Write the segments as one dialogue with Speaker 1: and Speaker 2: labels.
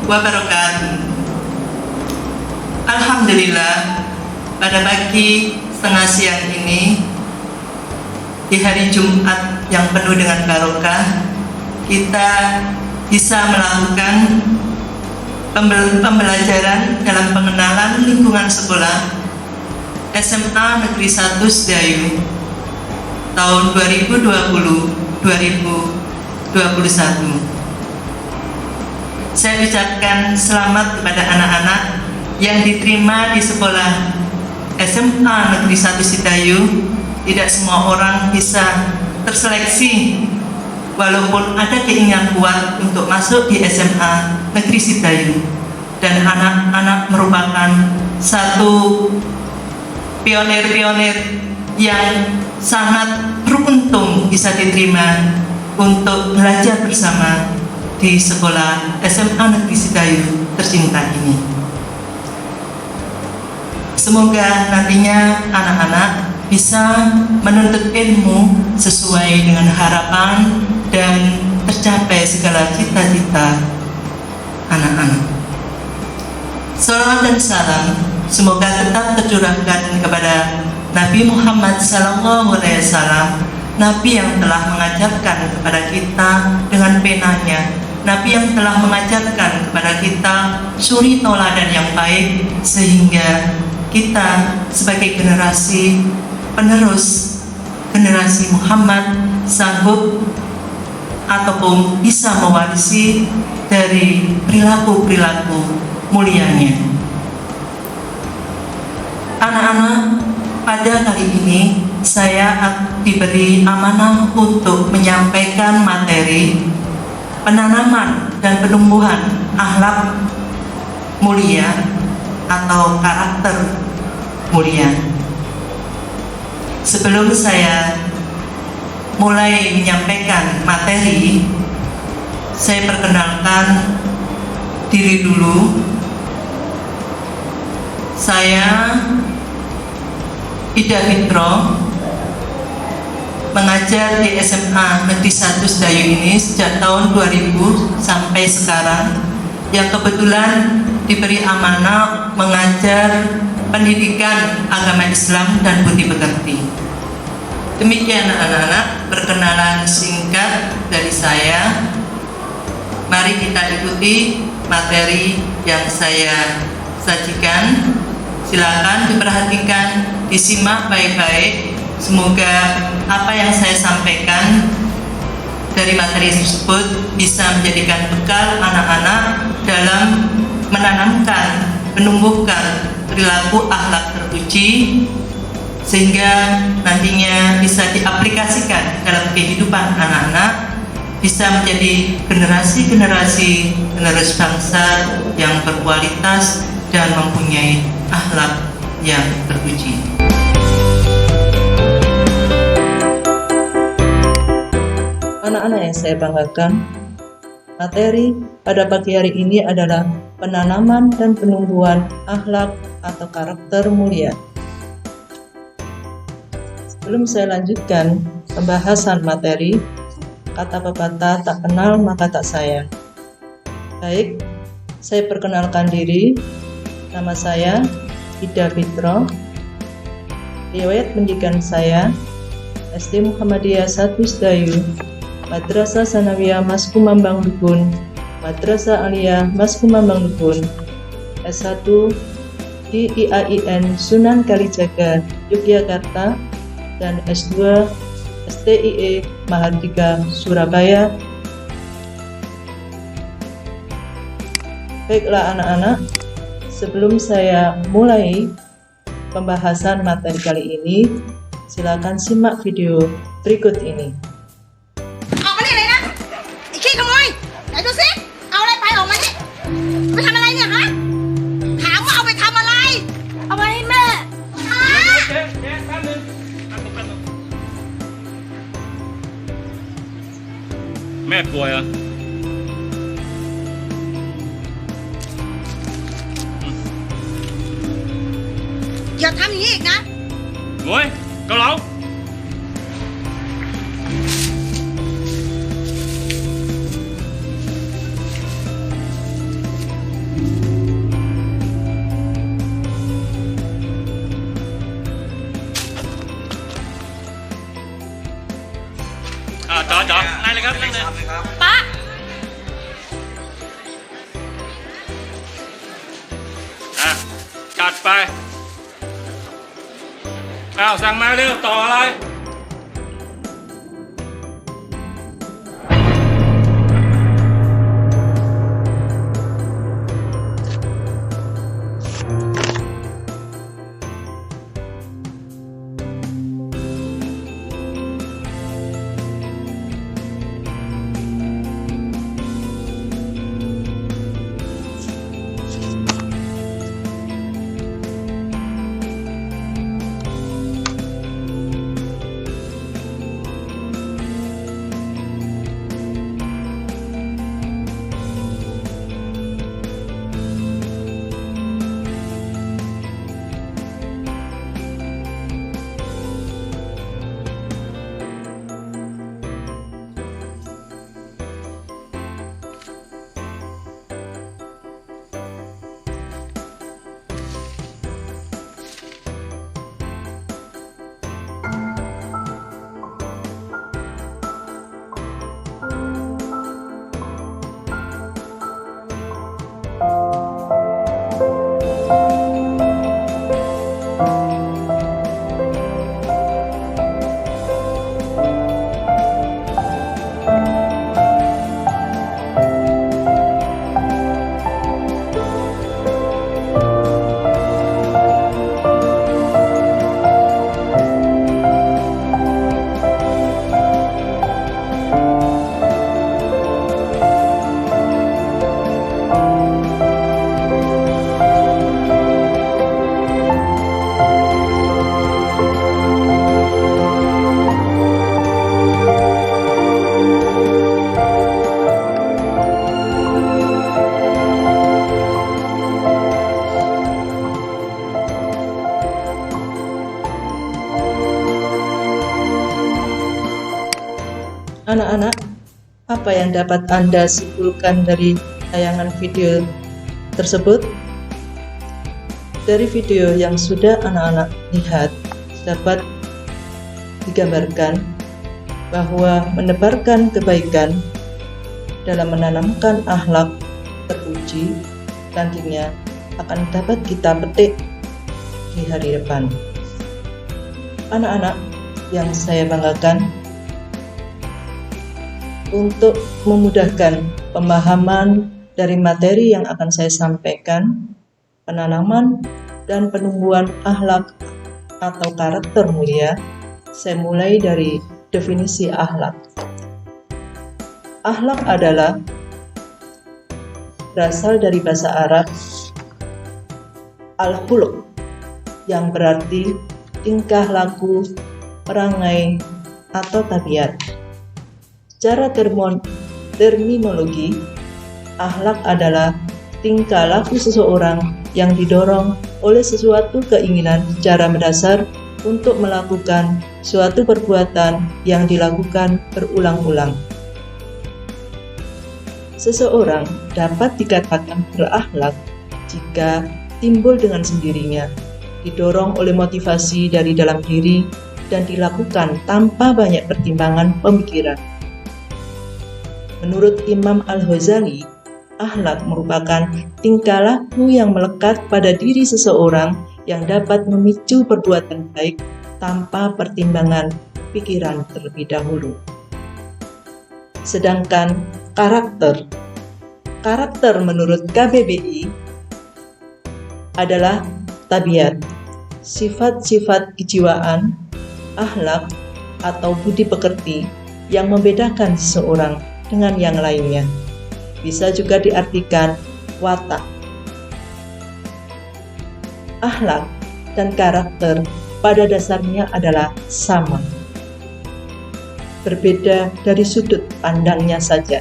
Speaker 1: wabarakatuh. Alhamdulillah, pada pagi setengah siang ini, di hari Jumat yang penuh dengan barokah, kita bisa melakukan pembelajaran dalam pengenalan lingkungan sekolah SMA Negeri 1 Sedayu tahun 2020-2021. Saya ucapkan selamat kepada anak-anak yang diterima di sekolah SMA Negeri 1 Sedayu. Tidak semua orang bisa terseleksi, walaupun ada keinginan kuat untuk masuk di SMA Negeri Sedayu. Dan anak-anak merupakan satu pionir-pionir yang sangat beruntung bisa diterima untuk belajar bersama di sekolah SMA Negeri Sedayu tercinta ini. Semoga nantinya anak-anak bisa menuntut ilmu sesuai dengan harapan dan tercapai segala cita-cita anak-anak. Salawat dan salam semoga tetap tercurahkan kepada Nabi Muhammad SAW, Nabi yang telah mengajarkan kepada kita dengan penanya, Nabi yang telah mengajarkan kepada kita suri tauladan yang baik, sehingga kita sebagai generasi penerus generasi Muhammad sanggup ataupun bisa mewarisi dari perilaku-perilaku mulianya. Anak-anak, pada kali ini saya diberi amanah untuk menyampaikan materi penanaman dan penumbuhan akhlak mulia atau karakter mulia. Sebelum saya mulai menyampaikan materi, saya perkenalkan diri dulu. Saya Ida Fitro, mengajar di SMA Negeri 1 Sedayu ini sejak tahun 2000 sampai sekarang, yang kebetulan diberi amanah mengajar pendidikan agama Islam dan budi pekerti. Demikian anak-anak, perkenalan singkat dari saya. Mari kita ikuti materi yang saya sajikan. Silakan diperhatikan, disimak baik-baik. Semoga apa yang saya sampaikan dari materi tersebut bisa menjadikan bekal anak-anak dalam menanamkan, menumbuhkan perilaku akhlak terpuji, sehingga nantinya bisa diaplikasikan dalam kehidupan anak-anak, bisa menjadi generasi-generasi penerus bangsa yang berkualitas dan mempunyai akhlak yang terpuji.
Speaker 2: Anak-anak yang saya banggakan, materi pada pagi hari ini adalah penanaman dan penumbuhan akhlak atau karakter mulia. Sebelum saya lanjutkan pembahasan materi, kata pepatah tak kenal maka tak sayang. Baik, saya perkenalkan diri. Nama saya Ida Fitro. Riwayat pendidikan saya SD Muhammadiyah 1 Sedayu, Madrasah Sanawiyah Mas Kumambang Dukun, Madrasah Aliyah Mas Kumambang Dukun, S1 di IAIN Sunan Kalijaga, Yogyakarta, dan S2 STIE Mahardika, Surabaya. Baiklah anak-anak, sebelum saya mulai pembahasan materi kali ini, silakan simak video berikut ini.
Speaker 3: ออกมานี่เลยนะไอ้ขี้ขโมยไหนดูสิเอาอะไรไปออกมานี่ไปทำอะไรเนี่ยฮะถามว่าเอาไปทำอะไรเอาไปให้แม่ฮะ
Speaker 4: แม่ป่วยเหรอ
Speaker 3: อย่าทำอย่างนี้อีกนะ
Speaker 4: โว้ยเกาเหลา
Speaker 3: ไ
Speaker 4: ป๊บนึงนะ
Speaker 3: ป๊า
Speaker 4: อ่ะจัดไปอ้าวสั่งมาเร็วต่ออะไร
Speaker 2: Anak-anak, apa yang dapat Anda simpulkan dari tayangan video tersebut? Dari video yang sudah anak-anak lihat, dapat digambarkan bahwa menebarkan kebaikan dalam menanamkan akhlak terpuji nantinya akan dapat kita petik di hari depan. Anak-anak yang saya banggakan, untuk memudahkan pemahaman dari materi yang akan saya sampaikan, penanaman dan penumbuhan akhlak atau karakter mulia, saya mulai dari definisi akhlak. Akhlak adalah berasal dari bahasa Arab al-khuluq, yang berarti tingkah laku, perangai, atau tabiat. Secara terminologi, akhlak adalah tingkah laku seseorang yang didorong oleh sesuatu keinginan secara mendasar untuk melakukan suatu perbuatan yang dilakukan berulang-ulang. Seseorang dapat dikatakan berakhlak jika timbul dengan sendirinya, didorong oleh motivasi dari dalam diri, dan dilakukan tanpa banyak pertimbangan pemikiran. Menurut Imam Al-Ghazali, akhlak merupakan tingkah laku yang melekat pada diri seseorang yang dapat memicu perbuatan baik tanpa pertimbangan pikiran terlebih dahulu. Sedangkan karakter menurut KBBI adalah tabiat, sifat-sifat kejiwaan, akhlak, atau budi pekerti yang membedakan seseorang dengan yang lainnya. Bisa juga diartikan watak. Akhlak dan karakter pada dasarnya adalah sama. Berbeda dari sudut pandangnya saja.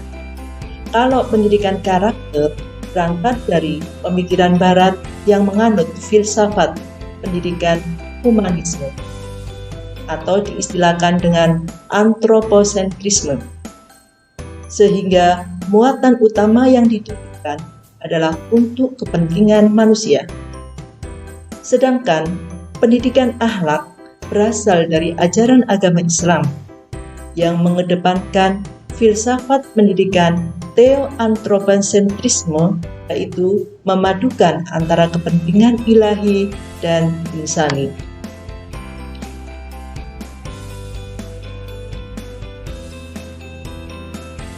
Speaker 2: Kalau pendidikan karakter berangkat dari pemikiran barat yang menganut filsafat pendidikan humanisme, atau diistilahkan dengan antroposentrisme, sehingga muatan utama yang ditujukan adalah untuk kepentingan manusia. Sedangkan pendidikan akhlak berasal dari ajaran agama Islam yang mengedepankan filsafat pendidikan teoantropocentrisme, yaitu memadukan antara kepentingan ilahi dan insani.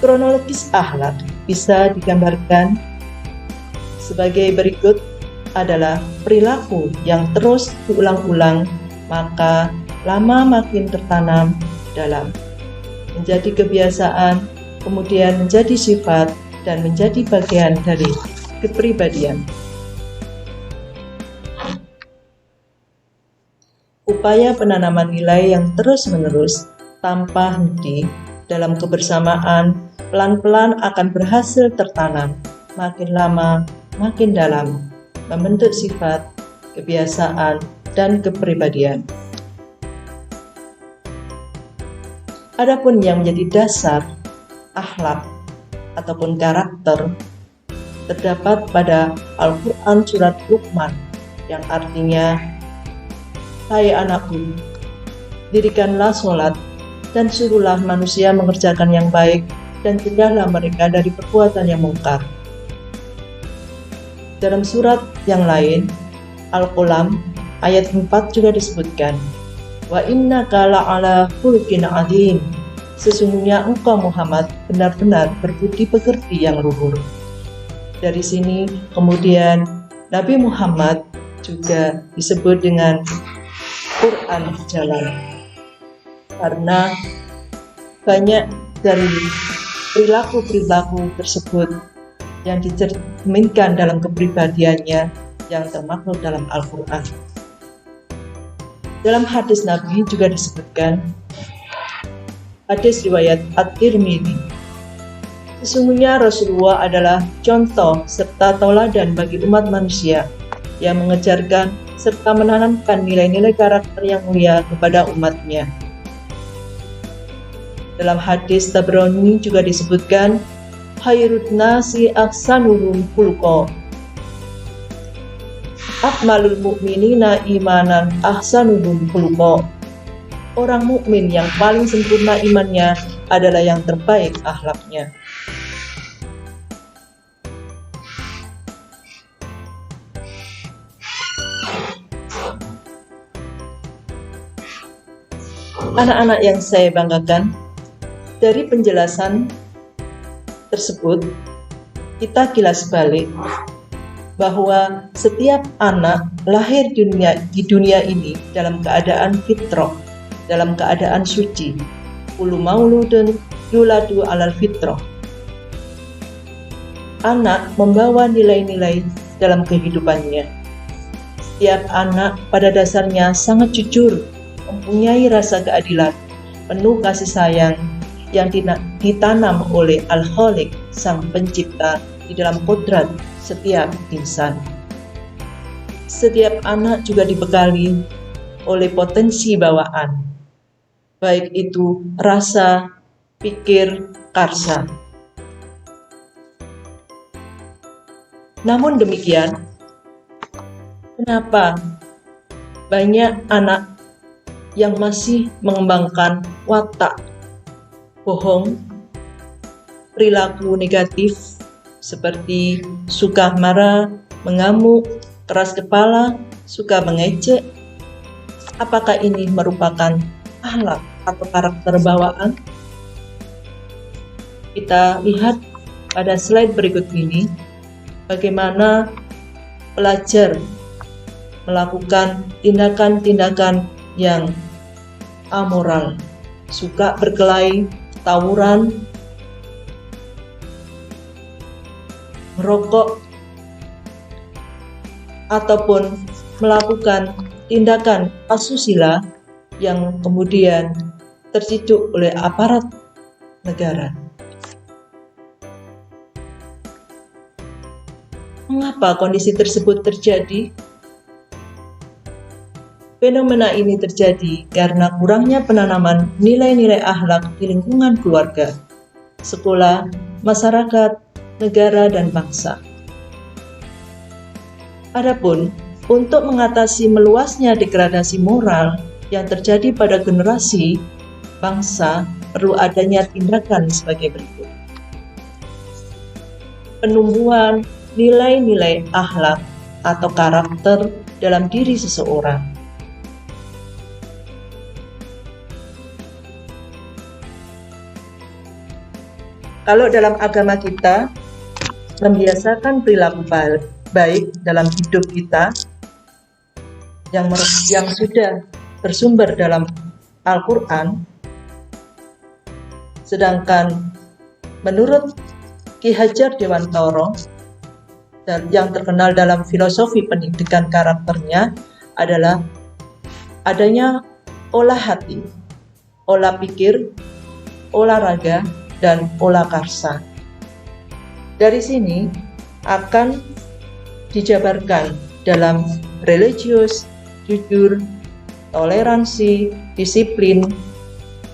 Speaker 2: Kronologis akhlak bisa digambarkan sebagai berikut adalah perilaku yang terus diulang-ulang, maka lama makin tertanam dalam menjadi kebiasaan, kemudian menjadi sifat, dan menjadi bagian dari kepribadian. Upaya penanaman nilai yang terus-menerus tanpa henti dalam kebersamaan pelan-pelan akan berhasil tertanam, makin lama makin dalam, membentuk sifat, kebiasaan, dan kepribadian. Adapun yang menjadi dasar akhlak ataupun karakter terdapat pada Al-Quran surat Luqman, yang artinya, "Hai anakku, dirikanlah sholat dan suruhlah manusia mengerjakan yang baik, dan cegahlah mereka dari perbuatan yang mungkar." Dalam surat yang lain, Al-Qalam ayat 4 juga disebutkan, "Wa innaka la'ala khuluqin 'adzim." Sesungguhnya engkau Muhammad benar-benar berbudi pekerti yang luhur. Dari sini kemudian Nabi Muhammad juga disebut dengan Quran jalan, karena banyak dari perilaku-perilaku tersebut yang dicerminkan dalam kepribadiannya yang termaktub dalam Al-Quran. Dalam hadis Nabi juga disebutkan, hadis riwayat At-Tirmidzi, sesungguhnya Rasulullah adalah contoh serta tauladan bagi umat manusia yang mengejarkan serta menanamkan nilai-nilai karakter yang mulia kepada umatnya. Dalam hadis Tabrani juga disebutkan, "Khairun nasi ahsanuhum khuluqa." Akmalul mu'minina imanan ahsanuhum khuluqa. Orang mukmin yang paling sempurna imannya adalah yang terbaik akhlaknya. Anak-anak yang saya banggakan, dari penjelasan tersebut kita kilas balik bahwa setiap anak lahir di dunia ini dalam keadaan fitrah, dalam keadaan suci. Kullu mauludun yuladu alal fitrah. Anak membawa nilai-nilai dalam kehidupannya. Setiap anak pada dasarnya sangat jujur, mempunyai rasa keadilan, penuh kasih sayang yang ditanam oleh Al-Khaliq, Sang Pencipta, di dalam kodrat setiap insan. Setiap anak juga dibekali oleh potensi bawaan, baik itu rasa, pikir, karsa. Namun demikian, kenapa banyak anak yang masih mengembangkan watak bohong, perilaku negatif seperti suka marah, mengamuk, keras kepala, suka mengejek? Apakah ini merupakan akhlak atau karakter bawaan? Kita lihat pada slide berikut ini bagaimana pelajar melakukan tindakan-tindakan yang amoral, suka berkelahi, tawuran, merokok, ataupun melakukan tindakan asusila yang kemudian terciduk oleh aparat negara. Mengapa kondisi tersebut terjadi? Fenomena ini terjadi karena kurangnya penanaman nilai-nilai akhlak di lingkungan keluarga, sekolah, masyarakat, negara, dan bangsa. Adapun untuk mengatasi meluasnya degradasi moral yang terjadi pada generasi, bangsa, perlu adanya tindakan sebagai berikut. Penumbuhan nilai-nilai akhlak atau karakter dalam diri seseorang. Kalau dalam agama kita membiasakan perilaku baik dalam hidup kita yang sudah bersumber dalam Al-Quran, sedangkan menurut Ki Hajar Dewantara dan yang terkenal dalam filosofi pendidikan karakternya adalah adanya olah hati, olah pikir, olahraga, dan olah karsa. Dari sini akan dijabarkan dalam religius, jujur, toleransi, disiplin,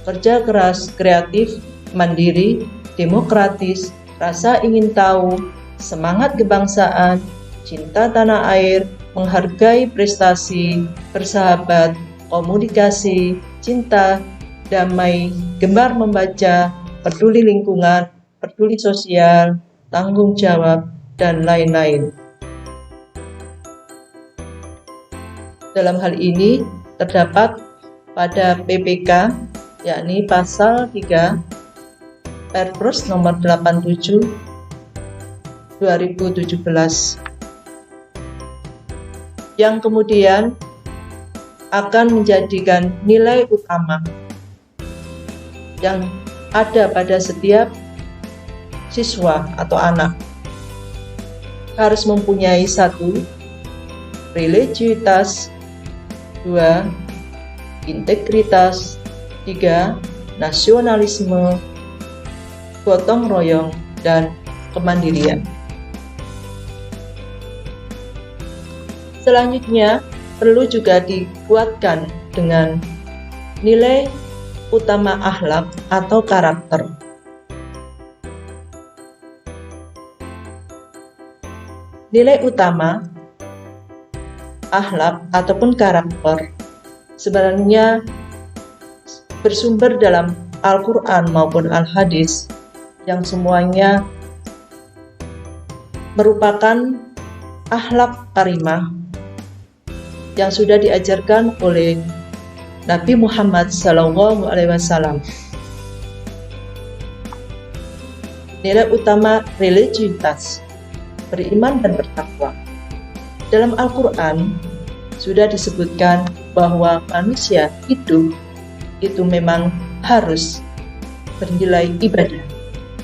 Speaker 2: kerja keras, kreatif, mandiri, demokratis, rasa ingin tahu, semangat kebangsaan, cinta tanah air, menghargai prestasi, bersahabat, komunikasi, cinta, damai, gemar membaca, peduli lingkungan, peduli sosial, tanggung jawab, dan lain-lain. Dalam hal ini terdapat pada PPK, yakni pasal 3 Perpres nomor 87 2017, yang kemudian akan menjadikan nilai utama yang ada pada setiap siswa atau anak. Harus mempunyai 1. Religiusitas, 2. Integritas, 3. Nasionalisme, gotong royong, dan kemandirian. Selanjutnya, perlu juga dikuatkan dengan nilai utama akhlak atau karakter. Nilai utama akhlak ataupun karakter sebenarnya bersumber dalam Al-Quran maupun Al-Hadis yang semuanya merupakan akhlak karimah yang sudah diajarkan oleh Nabi Muhammad SAW. Nilai utama religiusitas, beriman dan bertakwa. Dalam Al-Quran sudah disebutkan bahwa manusia hidup itu memang harus bernilai ibadah.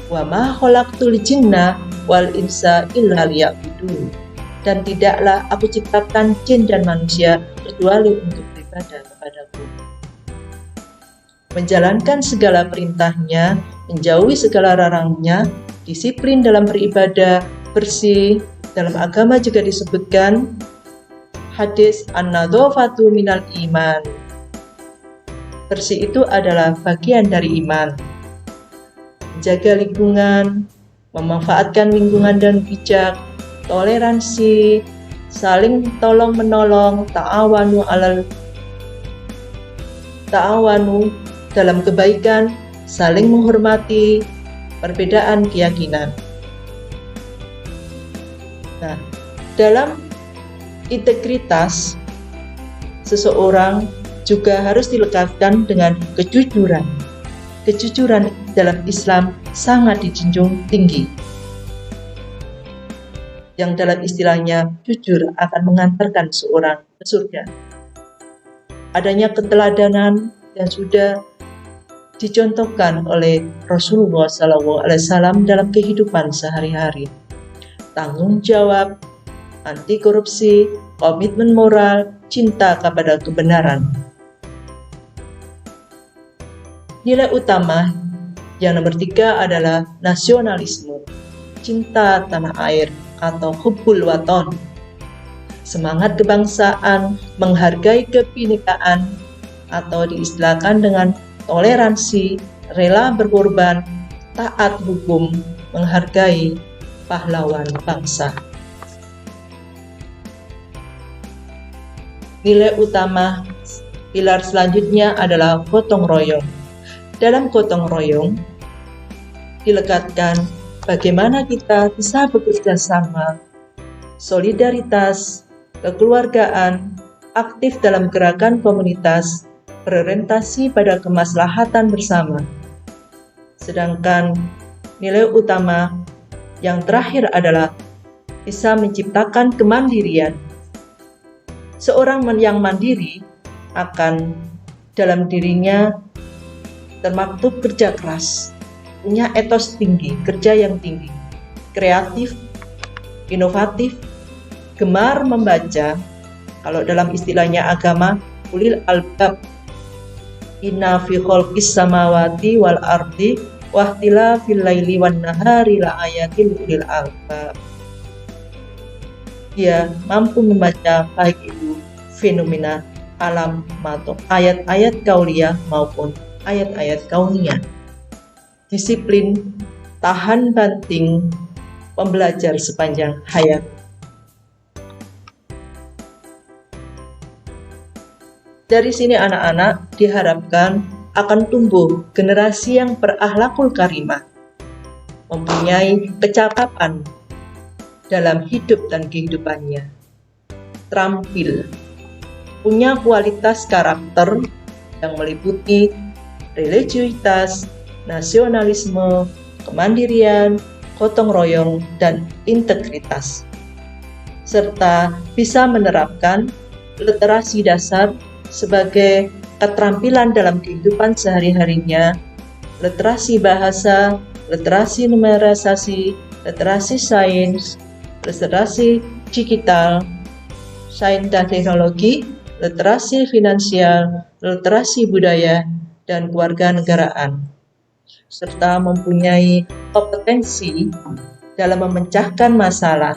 Speaker 2: Wa ma khalaqtul jinna wal insa illa liya'budun. Dan tidaklah aku ciptakan jin dan manusia kecuali untuk beribadah kepadaku. Menjalankan segala perintahnya, menjauhi segala larangnya, disiplin dalam beribadah, bersih. Dalam agama juga disebutkan hadis an-nadhafatu minal iman. Bersih itu adalah bagian dari iman. Menjaga lingkungan, memanfaatkan lingkungan dan bijak, toleransi, saling tolong menolong, ta'awanu dalam kebaikan, saling menghormati, perbedaan keyakinan. Nah, dalam integritas, seseorang juga harus dilekatkan dengan kejujuran. Kejujuran dalam Islam sangat dijunjung tinggi. Yang dalam istilahnya jujur akan mengantarkan seorang ke surga. Adanya keteladanan yang sudah dicontohkan oleh Rasulullah SAW dalam kehidupan sehari-hari. Tanggung jawab, anti korupsi, komitmen moral, cinta kepada kebenaran. Nilai utama yang nomor 3 adalah nasionalisme, cinta tanah air atau hubbul waton. Semangat kebangsaan, menghargai kebinekaan atau diistilahkan dengan toleransi, rela berkorban, taat hukum, menghargai pahlawan bangsa. Nilai utama pilar selanjutnya adalah gotong royong. dalam gotong royong, dilekatkan bagaimana kita bisa bekerja sama, solidaritas, kekeluargaan, aktif dalam gerakan komunitas, berorientasi pada kemaslahatan bersama. Sedangkan nilai utama yang terakhir adalah bisa menciptakan kemandirian. Seorang yang mandiri akan dalam dirinya termaktub kerja keras, punya etos tinggi, kerja yang tinggi, kreatif, inovatif, gemar membaca. Kalau dalam istilahnya agama, ulil albab, inna fi khalqis samawati wal ardi wahtila fil laili wan nahari la ayatil ulil albab. Dia mampu membaca baik itu fenomena alam atau ayat-ayat kauliyah maupun ayat-ayat kauniyah. Disiplin, tahan banting, pembelajar sepanjang hayat. Dari sini anak-anak diharapkan akan tumbuh generasi yang berakhlakul karimah, mempunyai kecakapan dalam hidup dan kehidupannya, terampil, punya kualitas karakter yang meliputi religiusitas, nasionalisme, kemandirian, gotong royong, dan integritas, serta bisa menerapkan literasi dasar sebagai keterampilan dalam kehidupan sehari-harinya, literasi bahasa, literasi numerisasi, literasi sains, literasi digital, sains dan teknologi, literasi finansial, literasi budaya, dan kewarganegaraan, serta mempunyai kompetensi dalam memecahkan masalah.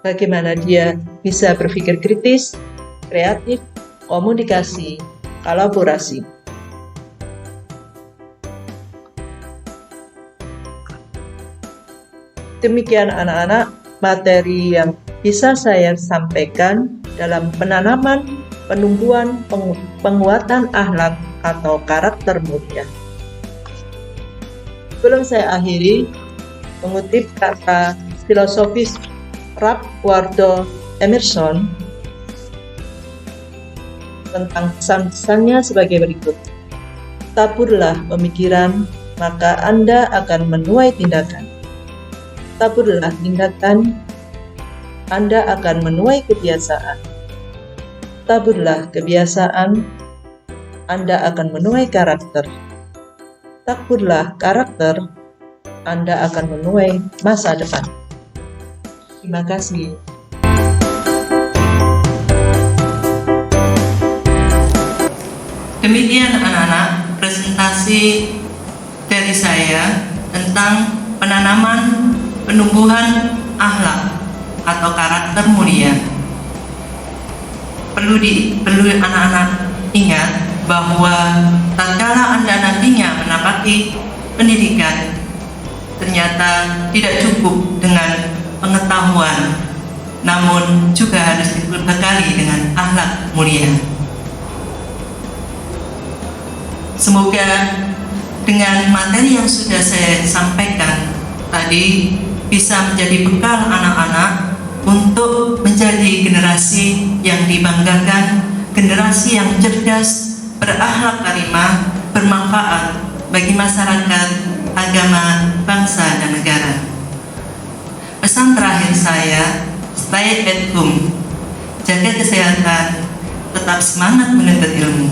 Speaker 2: Bagaimana dia bisa berpikir kritis, kreatif, komunikasi, kolaborasi. Demikian anak-anak materi yang bisa saya sampaikan dalam penanaman, penumbuhan, penguatan akhlak atau karakter mulia. Sebelum saya akhiri, mengutip kata filosofis Ralph Waldo Emerson tentang pesan-pesannya sebagai berikut. Taburlah pemikiran, maka Anda akan menuai tindakan. Taburlah tindakan, Anda akan menuai kebiasaan. Taburlah kebiasaan, Anda akan menuai karakter. Taburlah karakter, Anda akan menuai masa depan. Terima kasih.
Speaker 1: Demikian anak-anak presentasi dari saya tentang penanaman penumbuhan akhlak atau karakter mulia. Perlu anak-anak ingat bahwa tatkala Anda nantinya menapaki pendidikan, ternyata tidak cukup dengan pengetahuan, namun juga harus dibekali dengan akhlak mulia. Semoga dengan materi yang sudah saya sampaikan tadi bisa menjadi bekal anak-anak untuk menjadi generasi yang dibanggakan, generasi yang cerdas, berakhlak karimah, bermanfaat bagi masyarakat, agama, bangsa, dan negara. Pesan terakhir saya, stay at home, jaga kesehatan, tetap semangat menuntut ilmu.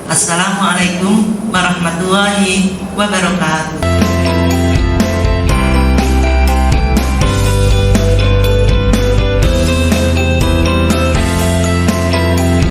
Speaker 1: Assalamualaikum warahmatullahi wabarakatuh.